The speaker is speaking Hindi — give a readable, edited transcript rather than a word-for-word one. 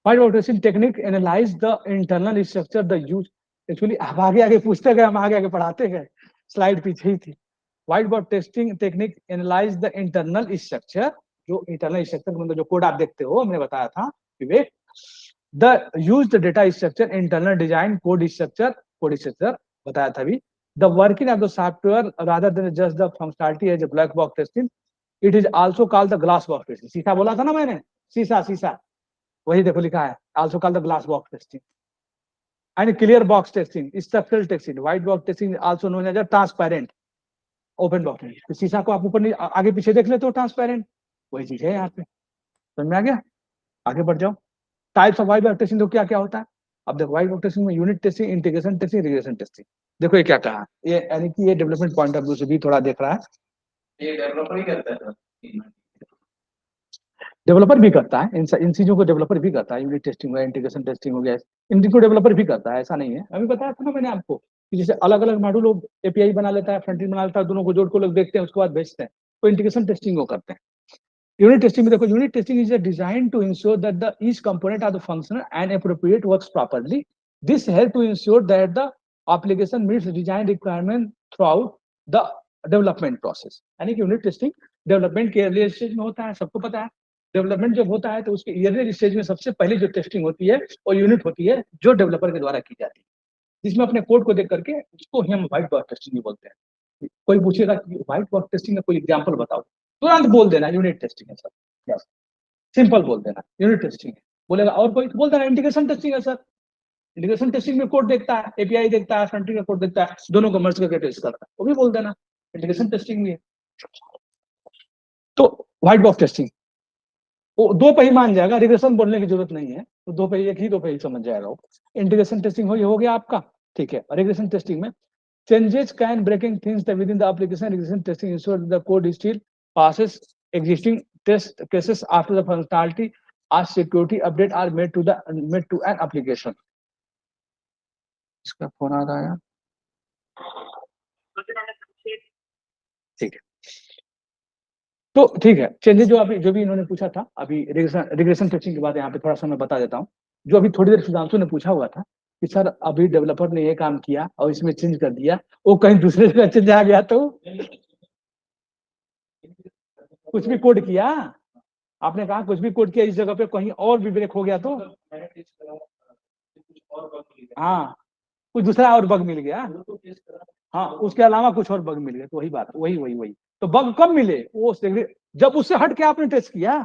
White box testing technique analyse the internal structure the use. Actually आप आगे आगे पूछते गए, हम आगे आगे पढ़ाते गए, स्लाइड पीछे ही थी। White box testing technique analyse the internal structure, जो इंटरनल स्ट्रक्चर मतलब जो कोड आप देखते हो, हमने बताया था Vivek, the use the data structure, internal design, code structure बताया था अभी, the working of the software rather than just the functionality as a black box testing, it is also called the glass box testing. शीशा बोला था ना मैंने, शीशा वही देखो लिखा है, also called the glass box testing and clear box testing, structural testing, white box testing also known as transparent open box testing. तो शीशा को आप ऊपर आगे पीछे देख लेते हो, ट्रांसपेरेंट वही चीज है यहाँ पे। समझ में आ गया? आगे बढ़ जाओ। Types of white box testing तो क्या क्या होता है? अब देखो व्हाइट बॉक्स टेस्टिंग में unit testing, integration testing, regression testing. देखो ये क्या कहा, ये यानी कि ये डेवलपमेंट पॉइंट ऑफ व्यू से भी थोड़ा देख रहा है, ये डेवलपर ही करता है। डेवलपर भी करता है इन चीजों को, डेवलपर भी करता है। यूनिट टेस्टिंग हो गया, इंटीग्रेशन टेस्टिंग हो गया, इनको डेवलपर भी करता है, ऐसा नहीं है। अभी बताया था ना मैंने आपको कि जैसे अलग अलग मॉड्यूल एपीआई बना लेता है, फ्रंट एंड बना लेता है, दोनों को जोड़ को लोग देखते हैं, उसके बाद भेजते हैं, तो इंटीग्रेशन टेस्टिंग वो करते हैं। यूनिट टेस्टिंग में देखो, unit testing is design to ensure that the each component of the function and appropriate works properly, this help to ensure that the application meets design requirement throughout the development process. यानी कि यूनिट टेस्टिंग डेवलपमेंट के अर्ली स्टेज में होता है, सबको पता है। डेवलपमेंट जब होता है तो उसके अर्ली स्टेज में सबसे पहले जो टेस्टिंग होती है वो यूनिट होती है, जो डेवलपर के द्वारा की जाती है, जिसमें अपने कोड को देख करके उसको हम व्हाइट बॉक्स टेस्टिंग भी बोलते हैं। कोई पूछेगा कि व्हाइट बॉक्स टेस्टिंग का कोई एग्जांपल बताओ, तुरंत बोल देना यूनिट टेस्टिंग है सर, बस सिंपल बोल देना यूनिट टेस्टिंग है। बोलेगा और कोई, तो बोल देना इंटीग्रेशन टेस्टिंग है सर। इंटीग्रेशन टेस्टिंग में कोड देखता है, एपीआई देखता है, फ्रंट एंड का कोड देखता है, दोनों को मर्ज करके टेस्ट करता है, वो भी बोल देना इंटीग्रेशन टेस्टिंग भी है। तो व्हाइट बॉक्स टेस्टिंग वो दो पे ही मान जाएगा, रिग्रेशन बोलने की जरूरत नहीं है, तो दो पे एक ही दो पे ही समझ जाएगा वो। इंटीग्रेशन टेस्टिंग हो गया आपका, ठीक है। रिग्रेशन टेस्टिंग में changes can breaking things within the application. Regression testing ensures the code still passes existing test cases after the functionality as security update are made to an application. इसका फोन आ रहा है, ठीक है। तो ठीक है, चेंजेस जो भी इन्होंने पूछा था अभी रिग्रेशन टेस्टिंग के बाद यहाँ पे थोड़ा सा मैं बता देता हूँ। जो अभी थोड़ी देर सुधांशु ने पूछा हुआ था कि सर अभी डेवलपर ने ये काम किया और इसमें चेंज कर दिया, वो कहीं दूसरे जगह चेंज आ गया तो कुछ भी कोड किया, आपने कहा कुछ भी कोड किया इस जगह पे कहीं और भी ब्रेक हो गया तो हाँ कुछ दूसरा और बग मिल गया, हाँ उसके अलावा कुछ और बग मिल गया, तो वही बात, वही तो बग कब मिले, वो जब उससे हट के आपने टेस्ट किया,